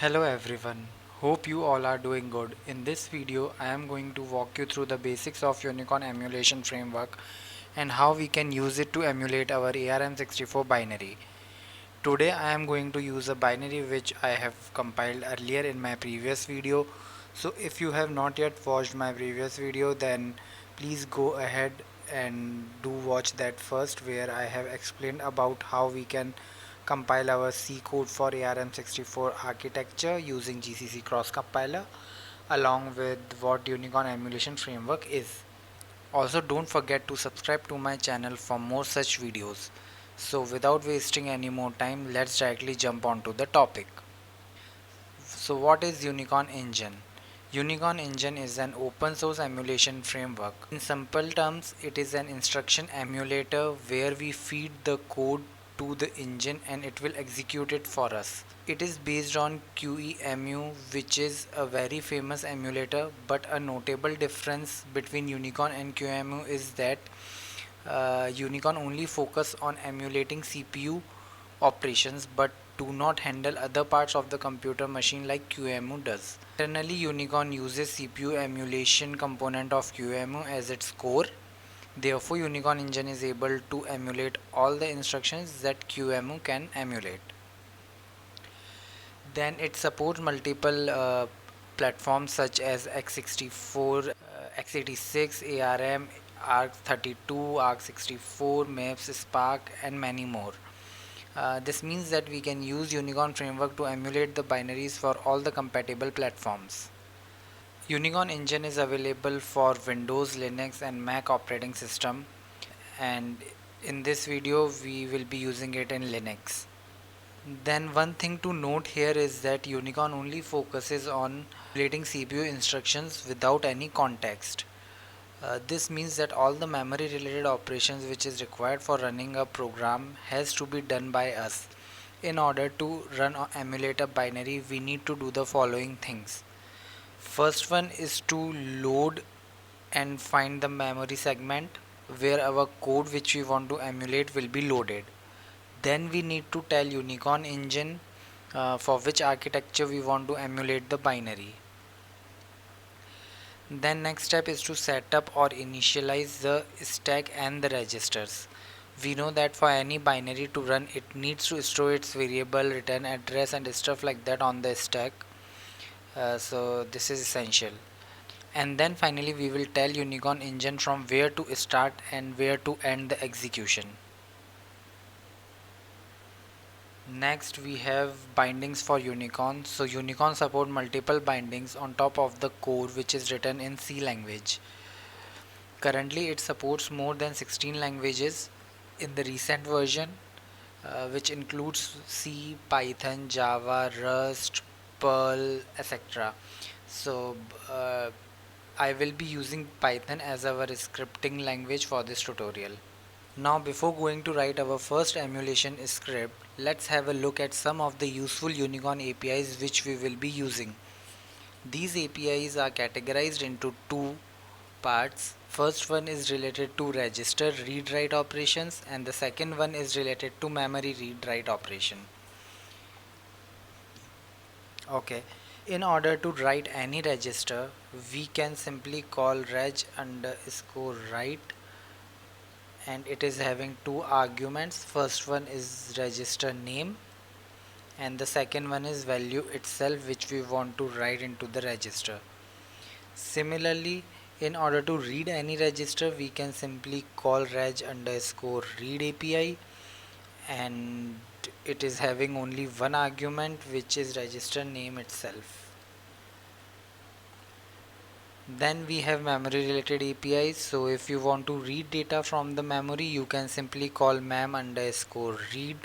Hello everyone, hope you all are doing good. In this video I am going to walk you through the basics of Unicorn emulation framework and how we can use it to emulate our ARM64 binary. Today I am going to use a binary which I have compiled earlier in my previous video. So if you have not yet watched my previous video, then please go ahead and do watch that first, where I have explained about how we can compile our C code for ARM64 architecture using GCC cross compiler, along with what Unicorn emulation framework is. Also, don't forget to subscribe to my channel for more such videos. So without wasting any more time, let's directly jump onto the topic. So what is Unicorn Engine? Unicorn Engine is an open source emulation framework. In simple terms, it is an instruction emulator where we feed the code to the engine and it will execute it for us. It is based on QEMU, which is a very famous emulator, but a notable difference between Unicorn and QEMU is that Unicorn only focus on emulating CPU operations but do not handle other parts of the computer machine like QEMU does. Internally, Unicorn uses CPU emulation component of QEMU as its core. Therefore, Unicorn engine is able to emulate all the instructions that QEMU can emulate. Then it supports multiple platforms such as x64, x86, ARM, ARC32, ARC64, MAPS, Spark, and many more. This means that we can use Unicorn framework to emulate the binaries for all the compatible platforms. Unicorn engine is available for Windows, Linux, and Mac operating system, and in this video we will be using it in Linux. Then one thing to note here is that Unicorn only focuses on emulating CPU instructions without any context. This means that all the memory related operations which is required for running a program has to be done by us. In order to run or emulate a binary, we need to do the following things. First one is to load and find the memory segment where our code which we want to emulate will be loaded. Then we need to tell Unicorn engine for which architecture we want to emulate the binary. Then next step is to set up or initialize the stack and the registers. We know that for any binary to run, it needs to store its variable, return address, and stuff like that on the stack. So this is essential. And then finally we will tell Unicorn engine from where to start and where to end the execution. Next we have bindings for Unicorn. So Unicorn support multiple bindings on top of the code which is written in C language. Currently it supports more than 16 languages in the recent version, which includes C, Python, Java, Rust, Perl, etc. So I will be using Python as our scripting language for this tutorial. Now before going to write our first emulation script, let's have a look at some of the useful Unicorn APIs which we will be using. These APIs are categorized into two parts. First one is related to register read-write operations and the second one is related to memory read-write operation. Okay, in order to write any register, we can simply call reg underscore write, and it is having two arguments. First one is register name and the second one is value itself which we want to write into the register. Similarly, in order to read any register, we can simply call reg underscore read API, and it is having only one argument which is register name itself. Then we have memory related APIs. So if you want to read data from the memory, you can simply call mem underscore read.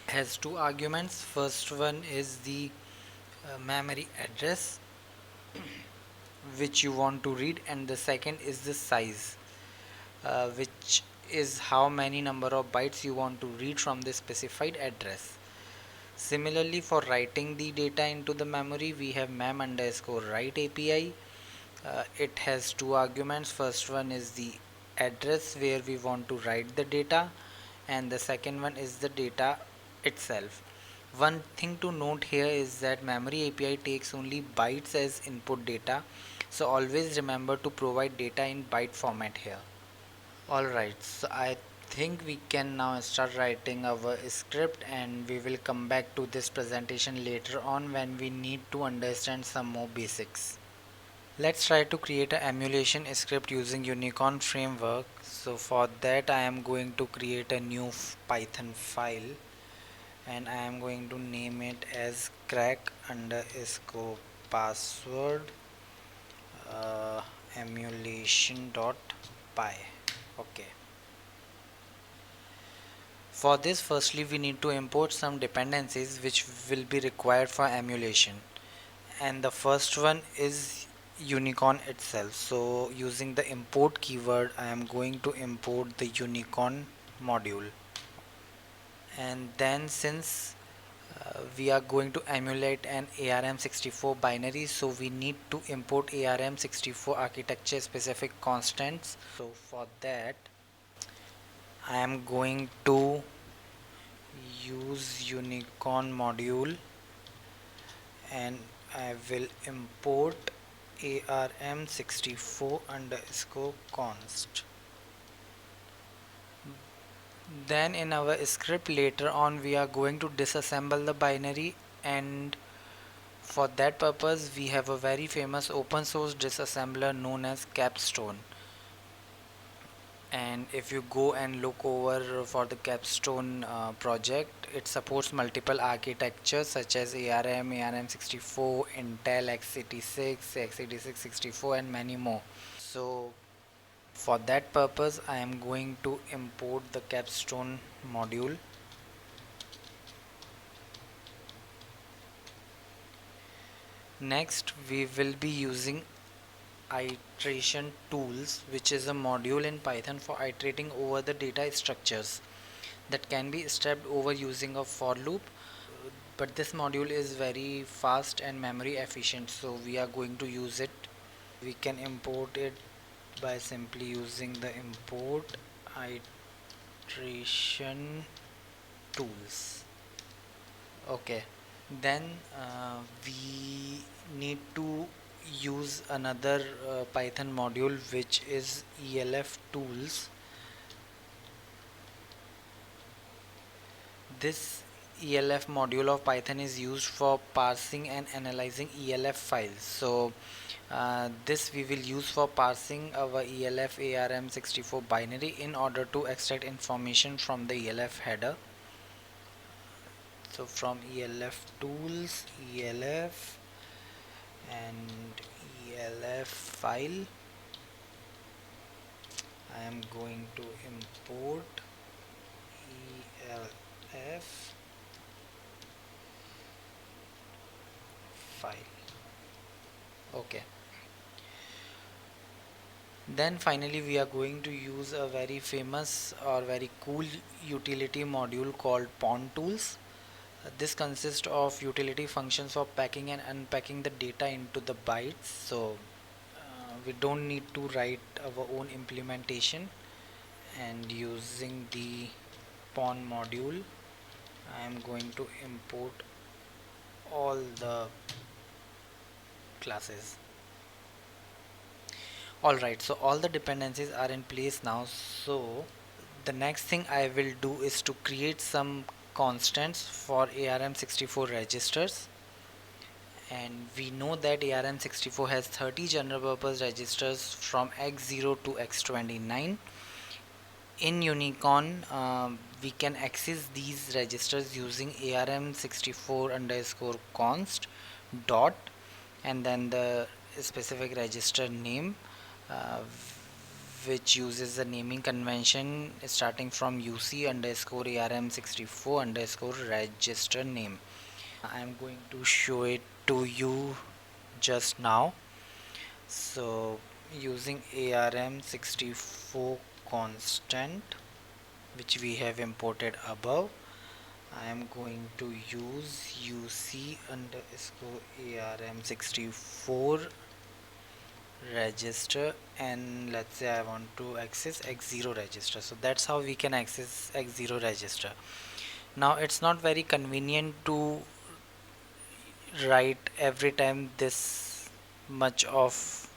It has two arguments. First one is the memory address which you want to read, and the second is the size, which is how many number of bytes you want to read from the specified address. Similarly, for writing the data into the memory, we have mem underscore write API. It has two arguments. First one is the address where we want to write the data, and the second one is the data itself. One thing to note here is that memory API takes only bytes as input data, so always remember to provide data in byte format here. Alright, so I think we can now start writing our script, and we will come back to this presentation later on when we need to understand some more basics. Let's try to create an emulation script using Unicorn framework. So for that I am going to create a new Python file, and I am going to name it as crack underscore password emulation.py. Okay. For this, firstly we need to import some dependencies which will be required for emulation, and the first one is unicorn itself. So using the import keyword I am going to import the unicorn module, and then since we are going to emulate an ARM64 binary, so we need to import ARM64 architecture specific constants. So for that I am going to use unicorn module, and I will import ARM64 underscore const. Then in our script later on we are going to disassemble the binary, and for that purpose we have a very famous open source disassembler known as Capstone. And if you go and look over for the Capstone project, it supports multiple architectures such as ARM, ARM64, Intel x86, x86 64, and many more. So for that purpose I am going to import the Capstone module. Next we will be using iteration tools, which is a module in Python for iterating over the data structures that can be stepped over using a for loop. But this module is very fast and memory efficient, so we are going to use it. We can import it by simply using the import iteration tools. Okay, then we need to use another Python module which is ELF tools. This ELF module of Python is used for parsing and analyzing ELF files. So this we will use for parsing our ELF ARM64 binary in order to extract information from the ELF header. So from ELF tools, ELF and ELF file, I am going to import ELF file. Okay. Then finally we are going to use a very famous or very cool utility module called pawn tools. This consists of utility functions for packing and unpacking the data into the bytes. So we don't need to write our own implementation, and using the pawn module I am going to import all the classes. Alright, so all the dependencies are in place now. So the next thing I will do is to create some constants for ARM64 registers, and we know that ARM64 has 30 general purpose registers from X0 to X29. In Unicorn we can access these registers using ARM64 underscore const dot and then the specific register name, uh, which uses the naming convention starting from UC underscore ARM64 underscore register name. I am going to show it to you just now. So using ARM64 constant, which we have imported above, I am going to use UC underscore ARM64 register, and let's say I want to access X0 register. So that's how we can access X0 register. Now it's not very convenient to write every time this much of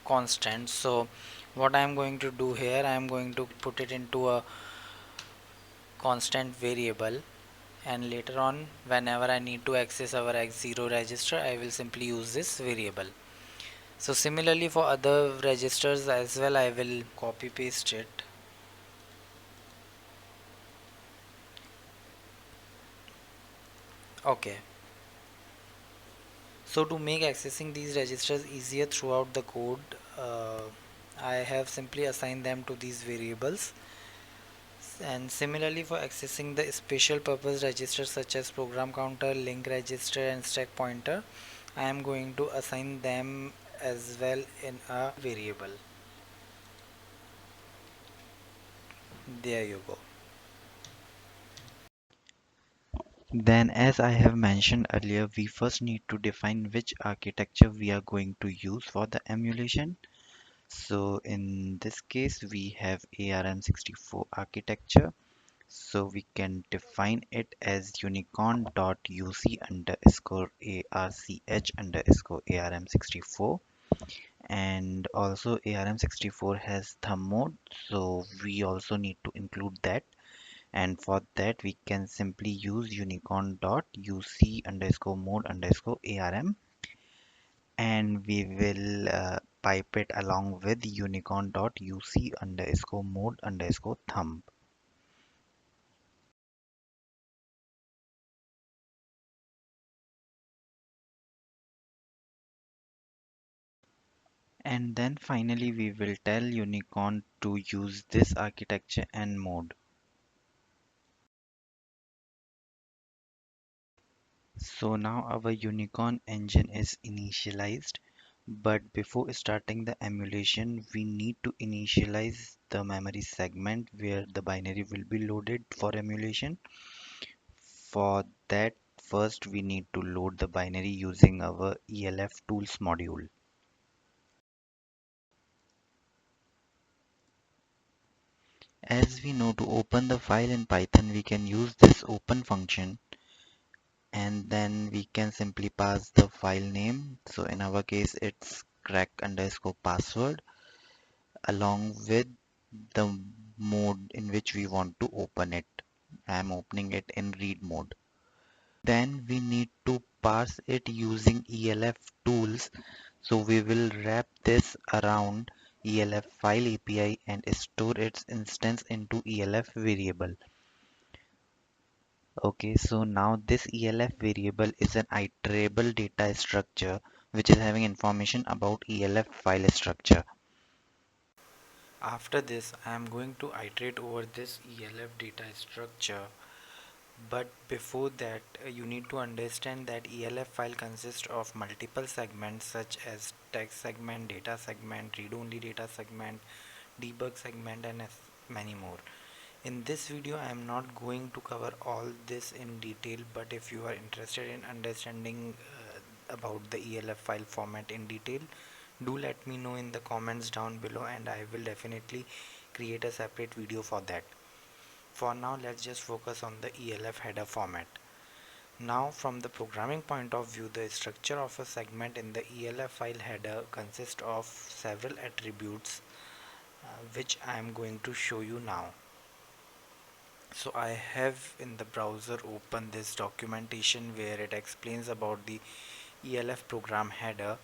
constant. So what I'm going to do here, I'm going to put it into a constant variable, and later on whenever I need to access our x0 register, I will simply use this variable. So similarly for other registers as well, I will copy paste it. Okay, so to make accessing these registers easier throughout the code, I have simply assigned them to these variables. And similarly for accessing the special purpose registers such as program counter, link register and stack pointer, I am going to assign them as well in a variable. There you go. Then, as I have mentioned earlier, we first need to define which architecture we are going to use for the emulation. So in this case, we have ARM64 architecture. So we can define it as unicorn.uc underscore arch underscore ARM64. And also ARM64 has thumb mode, so we also need to include that. And for that, we can simply use unicorn.uc underscore mode underscore ARM, and we will pipe it along with unicorn.uc underscore mode underscore thumb. And then finally, we will tell unicorn to use this architecture and mode. So now our unicorn engine is initialized, but before starting the emulation, we need to initialize the memory segment where the binary will be loaded for emulation. For that, first we need to load the binary using our ELF tools module. As we know, to open the file in Python, we can use this open function, and then we can simply pass the file name. So in our case, it's crack underscore password along with the mode in which we want to open it. I'm opening it in read mode. Then we need to parse it using ELF tools. So we will wrap this around ELF file API and store its instance into ELF variable. Okay, so now this ELF variable is an iterable data structure which is having information about ELF file structure. After this, I am going to iterate over this ELF data structure. But before that, you need to understand that ELF file consists of multiple segments such as text segment, data segment, read-only data segment, debug segment, and many more. In this video, I am not going to cover all this in detail, but if you are interested in understanding about the ELF file format in detail, do let me know in the comments down below, and I will definitely create a separate video for that. For now, let's just focus on the ELF header format. Now, from the programming point of view, the structure of a segment in the ELF file header consists of several attributes, which I am going to show you now. So I have in the browser open this documentation where it explains about the ELF program header.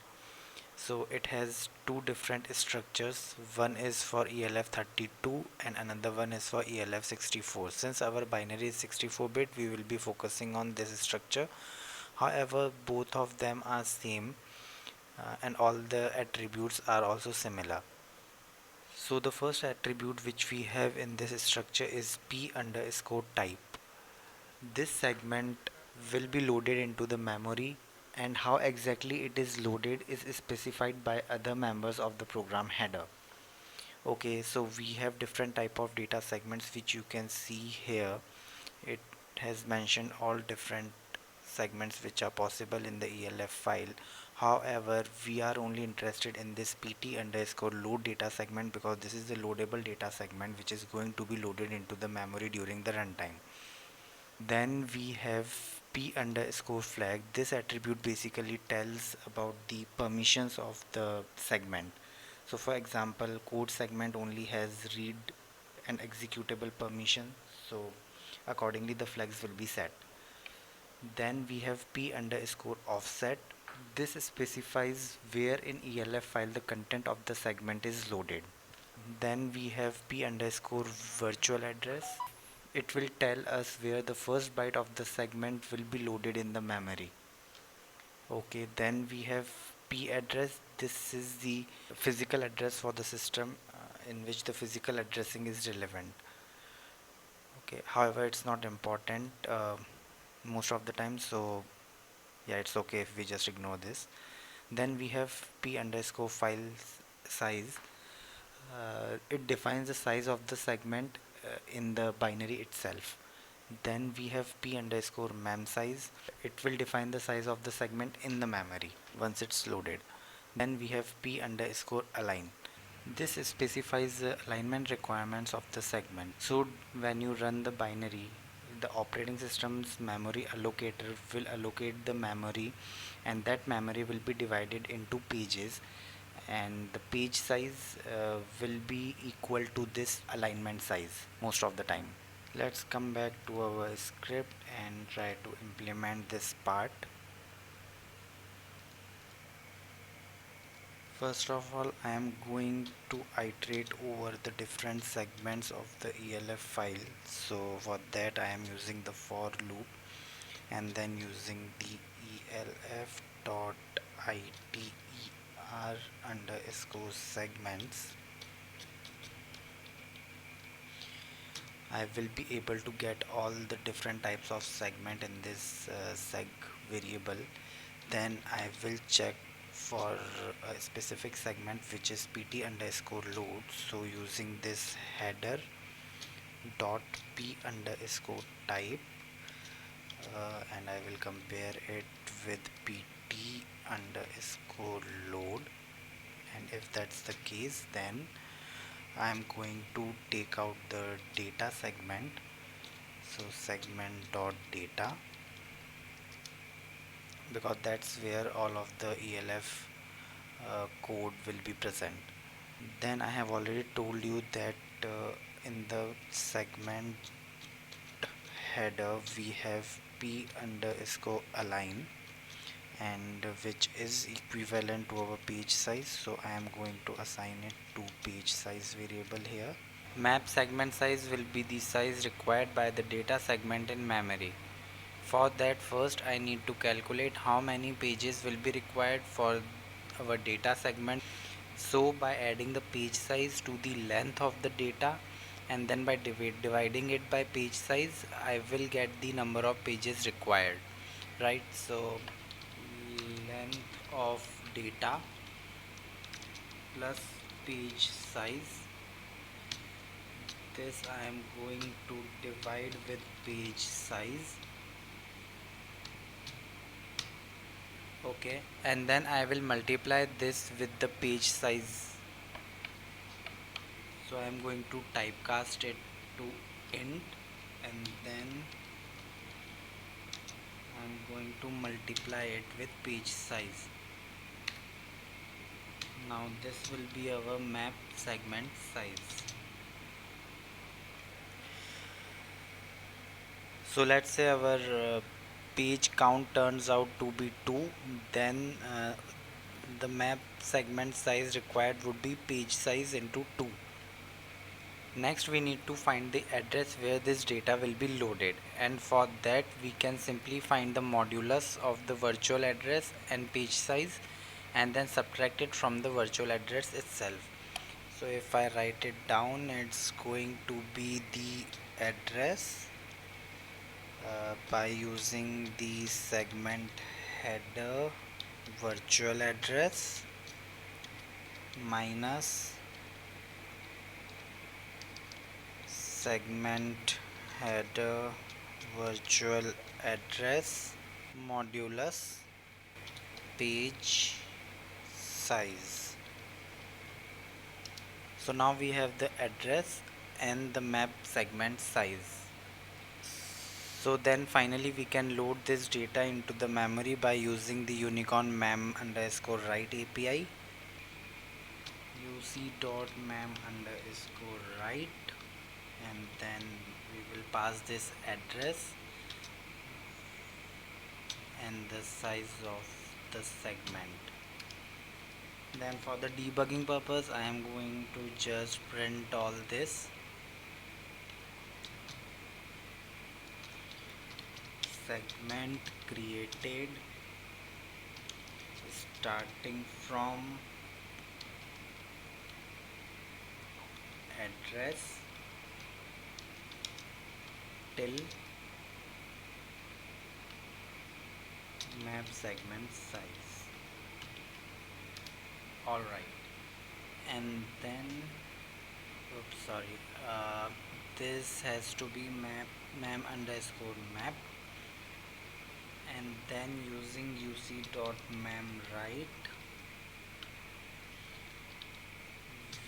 So it has two different structures. One is for ELF32 and another one is for ELF64. Since our binary is 64-bit, we will be focusing on this structure. However, both of them are same, and all the attributes are also similar. So the first attribute which we have in this structure is p underscore type. This segment will be loaded into the memory, and how exactly it is loaded is specified by other members of the program header. Okay, so we have different type of data segments which you can see here. It has mentioned all different segments which are possible in the ELF file. However, we are only interested in this pt underscore load data segment because this is the loadable data segment which is going to be loaded into the memory during the runtime. Then we have p underscore flag. This attribute basically tells about the permissions of the segment. So for example, code segment only has read and executable permission, so accordingly the flags will be set. Then we have p underscore offset. This specifies where in ELF file the content of the segment is loaded. Then we have p underscore virtual address. It will tell us where the first byte of the segment will be loaded in the memory. Okay, then we have p address. This is the physical address for the system in which the physical addressing is relevant. Okay, however, it's not important most of the time, so yeah, it's okay if we just ignore this. Then we have p underscore file size. It defines the size of the segment in the binary itself. Then we have p underscore mem size. It will define the size of the segment in the memory once it's loaded. Then we have p underscore align. This specifies the alignment requirements of the segment. So when you run the binary, the operating system's memory allocator will allocate the memory, and that memory will be divided into pages, and the page size will be equal to this alignment size most of the time. Let's come back to our script and try to implement this part. First of all, I am going to iterate over the different segments of the ELF file. So for that I am using the for loop and then using the ELF dot iter underscore segments. I will be able to get all the different types of segment in this seg variable. Then I will check for a specific segment which is pt underscore load. So using this header dot p underscore type, and I will compare it with pt underscore load, and if that's the case, then I'm going to take out the data segment. So segment dot data, because that's where all of the ELF code will be present. Then I have already told you that in the segment header we have p underscore align, and which is equivalent to our page size, so I am going to assign it to page size variable here. Map segment size will be the size required by the data segment in memory. For that, first I need to calculate how many pages will be required for our data segment. So by adding the page size to the length of the data and then by dividing it by page size, I will get the number of pages required, right? So length of data plus page size, this I am going to divide with page size. Okay, and then I will multiply this with the page size. So I am going to typecast it to int, and then I am going to multiply it with page size. Now this will be our map segment size. So let's say our page count turns out to be 2, then the map segment size required would be page size into 2. Next we need to find the address where this data will be loaded, and for that we can simply find the modulus of the virtual address and page size and then subtract it from the virtual address itself. So if I write it down, it's going to be the address by using the segment header virtual address minus segment header virtual address modulus page size. So now we have the address and the map segment size. So then finally we can load this data into the memory by using the unicorn mem underscore write API. uc.mem underscore write, and then we will pass this address and the size of the segment. Then for the debugging purpose I am going to just print all this. Segment created starting from address till map segment size. Alright, and then oops sorry, this has to be mem underscore map, and then using uc.mem write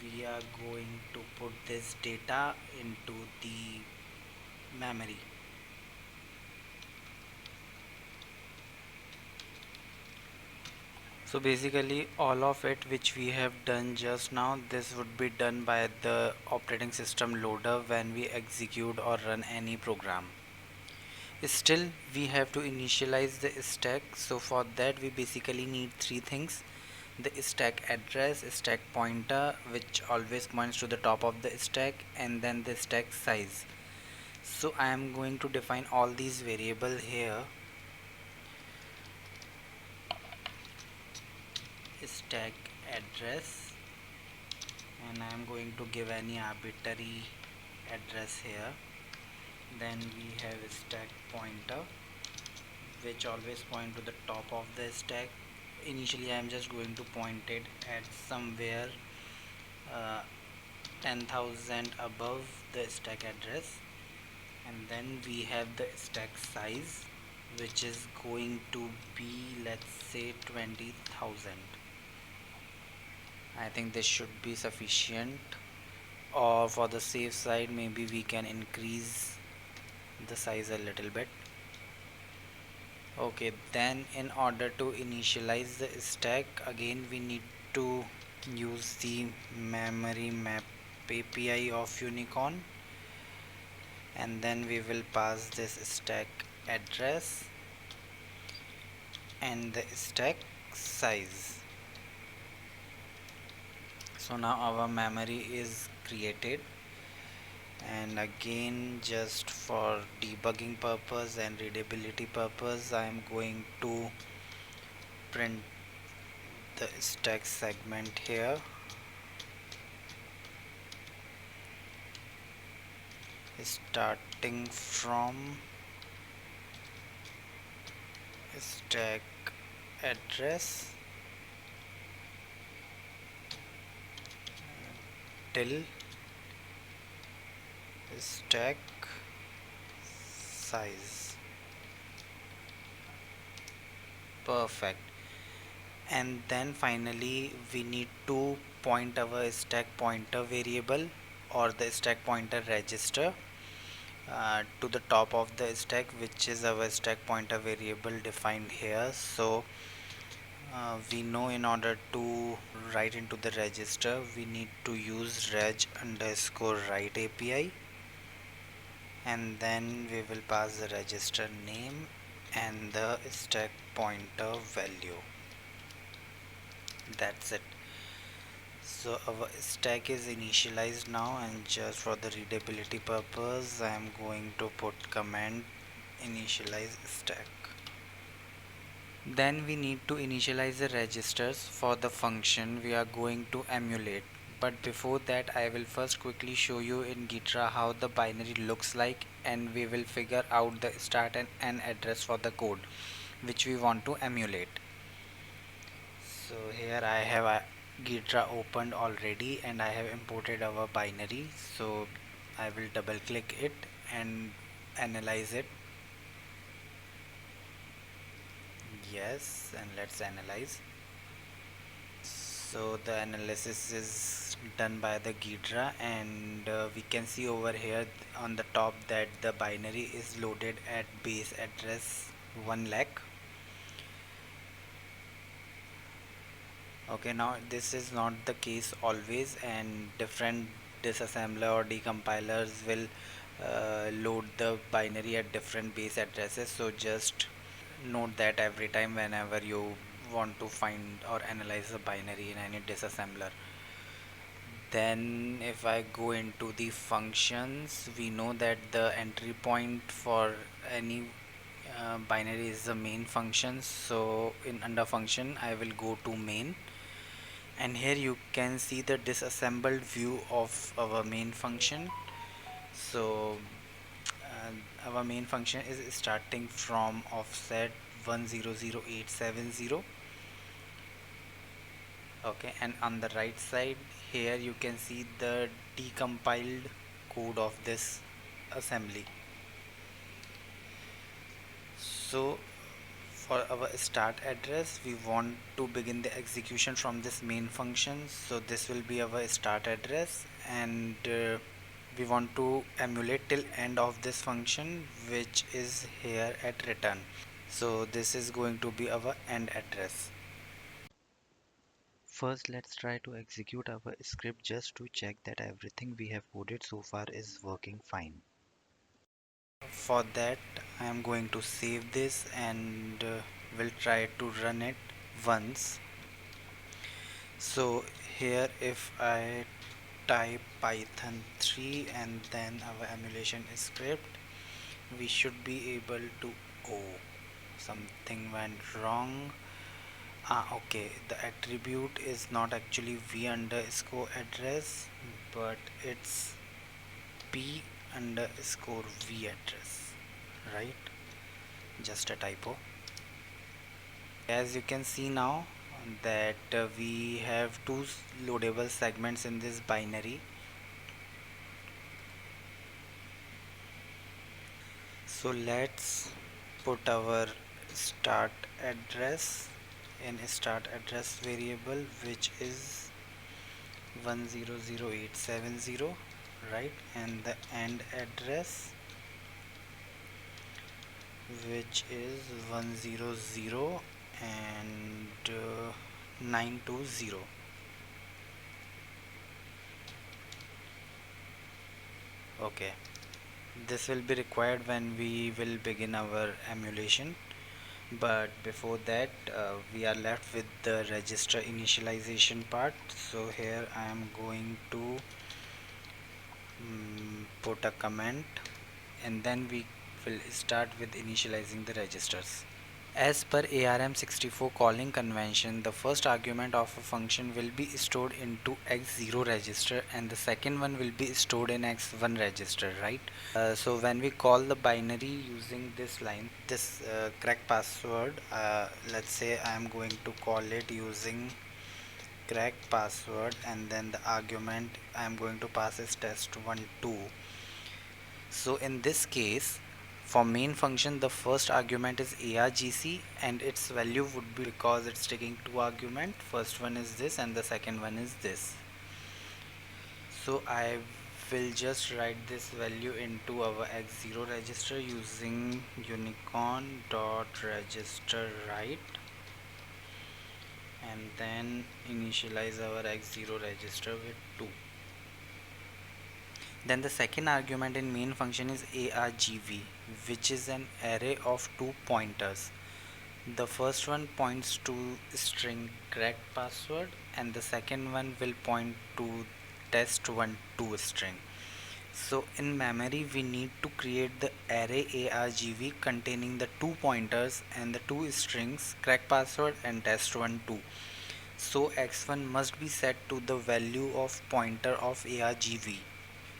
we are going to put this data into the memory. So basically all of it which we have done just now, this would be done by the operating system loader when we execute or run any program. Still we have to initialize the stack, so for that we basically need three things: the stack address, stack pointer which always points to the top of the stack, and then the stack size. So I am going to define all these variable here. Stack address, and I am going to give any arbitrary address here. Then we have stack pointer which always point to the top of the stack. Initially I am just going to point it at somewhere uh, 10,000 above the stack address. And then we have the stack size which is going to be, let's say, 20,000. I think this should be sufficient, or for the safe side maybe we can increase the size a little bit. Okay, then in order to initialize the stack, again we need to use the memory map API of unicorn, and then we will pass this stack address and the stack size. So now our memory is created, and again just for debugging purpose and readability purpose I am going to print the stack segment here, starting from stack address till stack size. Perfect. And then finally we need to point our stack pointer variable or the stack pointer register to the top of the stack, which is our stack pointer variable defined here. So we know in order to write into the register we need to use reg underscore write API, and then we will pass the register name and the stack pointer value. That's it. So our stack is initialized now, and just for the readability purpose I am going to put command initialize stack. Then we need to initialize the registers for the function we are going to emulate. But before that I will first quickly show you in Ghidra how the binary looks like, and we will figure out the start and end address for the code which we want to emulate. So here I have Ghidra opened already, and I have imported our binary. So I will double click it and analyze it. Yes, and let's analyze. So the analysis is done by the Ghidra, and we can see over here on the top that the binary is loaded at base address 1 lakh. Okay, now this is not the case always, and different disassembler or decompilers will load the binary at different base addresses, so just note that every time whenever you want to find or analyze a binary in any disassembler. Then if I go into the functions, we know that the entry point for any binary is the main function. So in under function I will go to main, and here you can see the disassembled view of our main function. So our main function is starting from offset 100870. Okay, and on the right side here you can see the decompiled code of this assembly. So for our start address, we want to begin the execution from this main function, so this will be our start address, and we want to emulate till end of this function, which is here at return. So this is going to be our end address. First, let's try to execute our script just to check that everything we have coded so far is working fine. For that I am going to save this, and will try to run it once. So here if I type python 3 and then our emulation script, we should be able to, oh, something went wrong. Okay, the attribute is not actually v underscore address, but it's p underscore v address, right? Just a typo. As you can see now that we have two loadable segments in this binary. So let's put our start address in start address variable, which is 100870, right, and the end address, which is 100 and 920. Okay, this will be required when we will begin our emulation, but before that we are left with the register initialization part. So here I am going to put a comment, and then we will start with initializing the registers. As per ARM64 calling convention, the first argument of a function will be stored into x0 register, and the second one will be stored in x1 register, right? So when we call the binary using this line, this crack password, let's say I am going to call it using crack password, and then the argument I am going to pass is test12. So in this case, for main function, the first argument is argc, and its value would be, because it's taking two argument, first one is this and the second one is this. So I will just write this value into our x0 register using unicorn dot register write, and then initialize our x0 register with 2. Then the second argument in main function is argv, which is an array of two pointers. The first one points to string crack password, and the second one will point to test12 string. So in memory we need to create the array argv containing the two pointers and the two strings crack password and test12. So x1 must be set to the value of pointer of argv.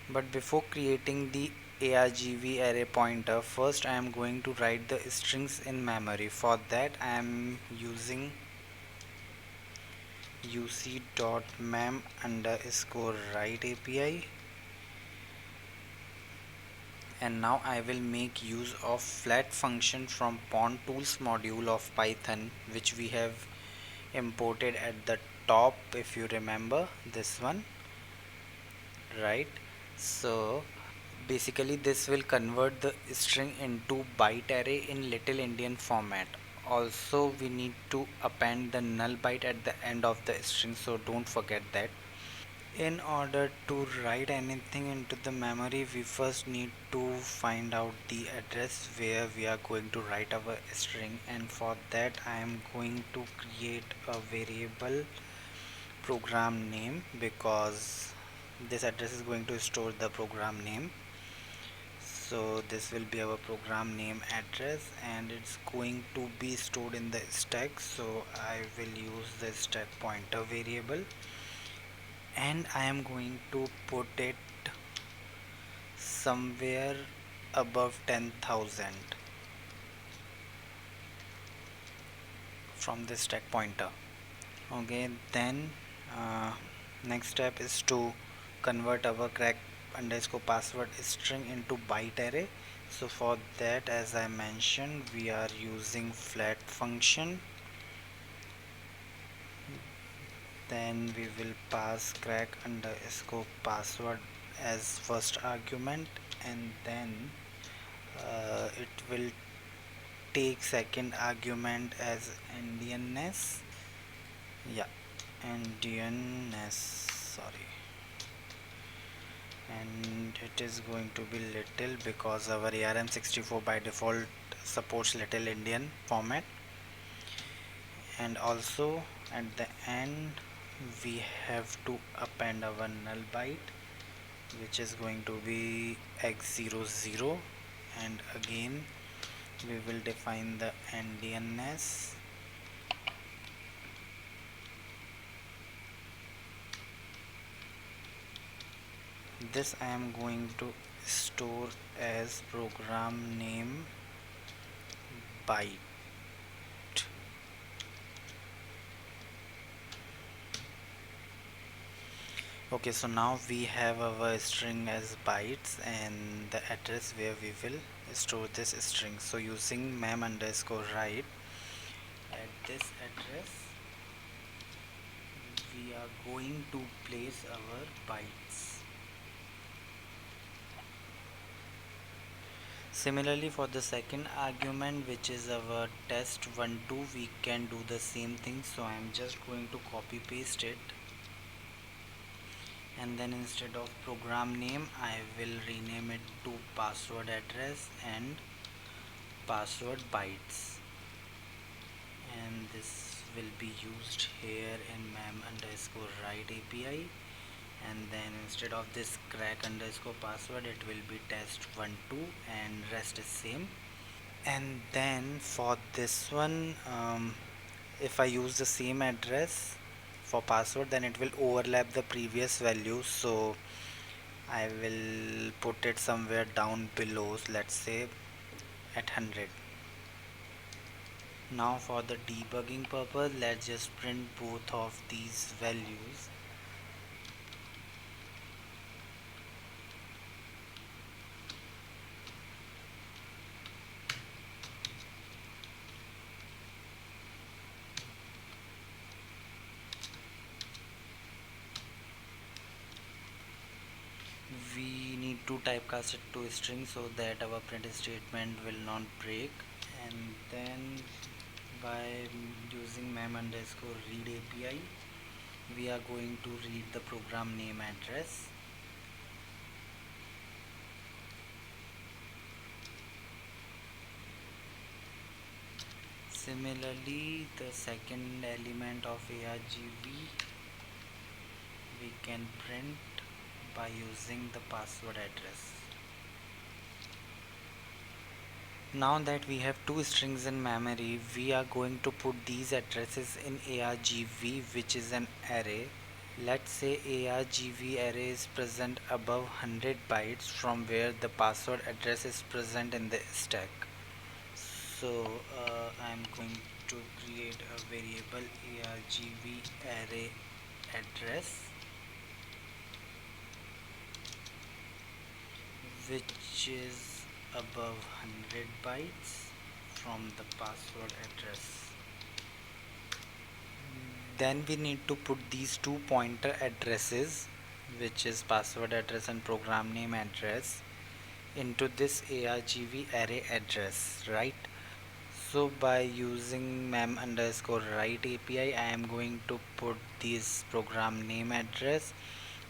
But before creating the argv array pointer, first I am going to write the strings in memory. For that I am using uc.mem underscore write API, and now I will make use of flat function from pawn tools module of Python, which we have imported at the top, if you remember this one. right? So basically this will convert the string into byte array in Little Indian format. Also we need to append the null byte at the end of the string, so don't forget that. In order to write anything into the memory, we first need to find out the address where we are going to write our string, and for that I am going to create a variable program name, because this address is going to store the program name. So this will be our program name address, and it's going to be stored in the stack, so I will use the stack pointer variable, and I am going to put it somewhere above 10,000 from the stack pointer. Okay, then uh, next step is to convert our crack underscore password string into byte array. So for that, as I mentioned, we are using flat function. Then we will pass crack underscore password as first argument, and then it will take second argument as Indianness. Yeah, Indianness, sorry. And it is going to be little because our ARM64 by default supports Little Indian format. And also at the end we have to append our null byte, which is going to be x00, and again we will define the endianness. This I am going to store as program name byte. Okay, so now we have our string as bytes and the address where we will store this string. So using mem underscore write, at this address we are going to place our bytes. Similarly, for the second argument, which is our test12, we can do the same thing. So I am just going to copy paste it, and then instead of program name I will rename it to password address and password bytes, and this will be used here in mem underscore write API. And then instead of this crack underscore password, it will be test12, and rest is same. And then for this one, if I use the same address for password, then it will overlap the previous value, so I will put it somewhere down below, let's say at 100. Now for the debugging purpose, let's just print both of these values. We need to typecast it to a string so that our print statement will not break. And then by using mem underscore read API, we are going to read the program name address. Similarly, the second element of ARGV we can print by using the password address. Now that we have two strings in memory, we are going to put these addresses in ARGV, which is an array. Let's say ARGV array is present above 100 bytes from where the password address is present in the stack. So I'm going to create a variable ARGV array address, which is above 100 bytes from the password address. Then we need to put these two pointer addresses which is password address and program name address, into this argv array address, right? So by using mem underscore write API, I am going to put this program name address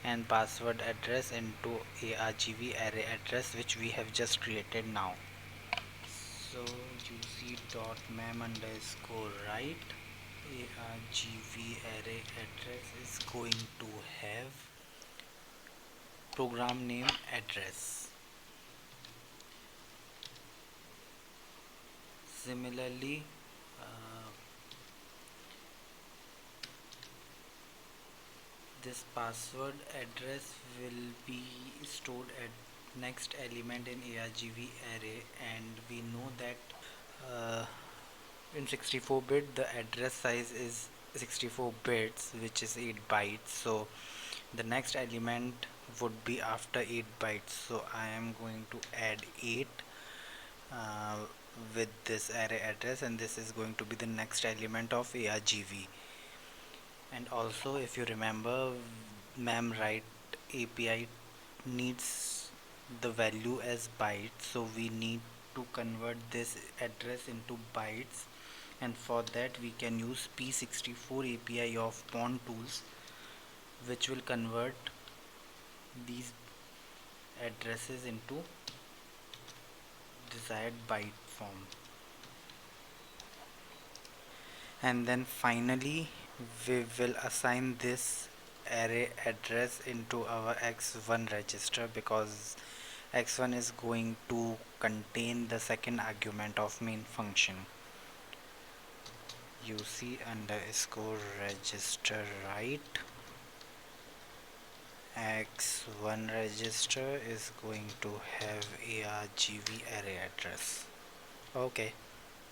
and password address into argv array address, which we have just created now. So uc dot mem underscore write argv array address is going to have program name address. Similarly, uh, this password address will be stored at next element in argv array, and we know that uh, in 64-bit the address size is 64 bits, which is 8 bytes. So the next element would be after 8 bytes, so I am going to add 8 uh, with this array address, and this is going to be the next element of argv. And also, if you remember, mem write API needs the value as bytes, so we need to convert this address into bytes, and for that we can use p64 API of pawn tools, which will convert these addresses into desired byte form. And then finally we will assign this array address into our x1 register, because x1 is going to contain the second argument of main function. uc underscore register write x1 register is going to have argv array address. Okay,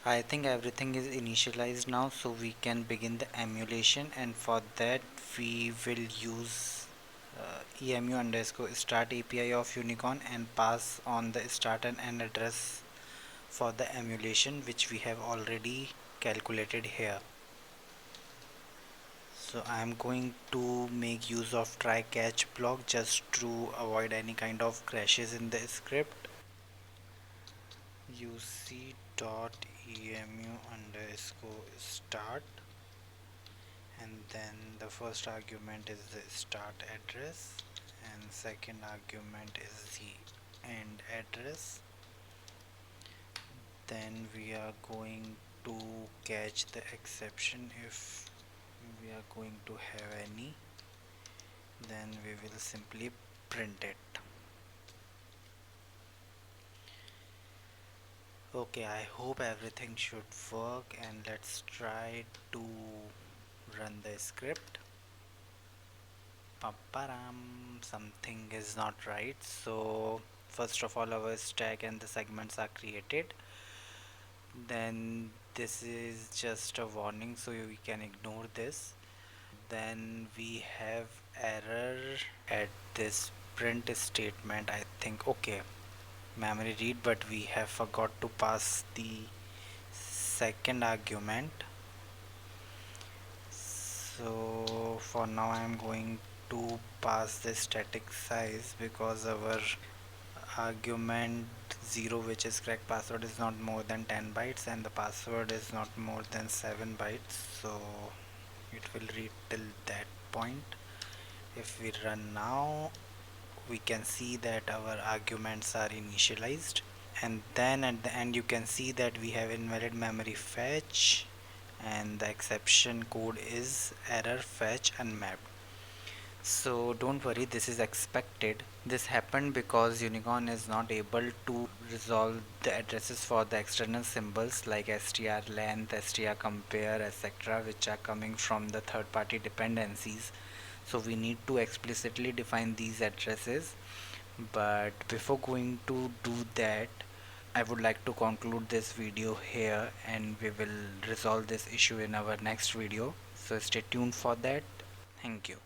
I think everything is initialized now, so we can begin the emulation, and for that we will use emu underscore start API of Unicorn and pass on the start and end address for the emulation, which we have already calculated here. So I am going to make use of try catch block just to avoid any kind of crashes in the script. uc dot emu underscore start, and then the first argument is the start address and second argument is the end address. Then we are going to catch the exception if we are going to have any, then we will simply print it. Okay, I hope everything should work, and let's try to run the script. Paparam, something is not right. So first of all our stack and the segments are created, then this is just a warning, so we can ignore this. Then we have error at this print statement, I think. Okay, memory read, but we have forgot to pass the second argument. So for now I am going to pass the static size, because our argument 0, which is correct password, is not more than 10 bytes and the password is not more than 7 bytes, so it will read till that point. If we run now, we can see that our arguments are initialized, and then at the end you can see that we have invalid memory fetch, and the exception code is error fetch unmapped. So don't worry, this is expected. This happened because Unicorn is not able to resolve the addresses for the external symbols like str length, str compare, etc., which are coming from the third party dependencies. So we need to explicitly define these addresses. But before going to do that, I would like to conclude this video here, and we will resolve this issue in our next video. So stay tuned for that. Thank you.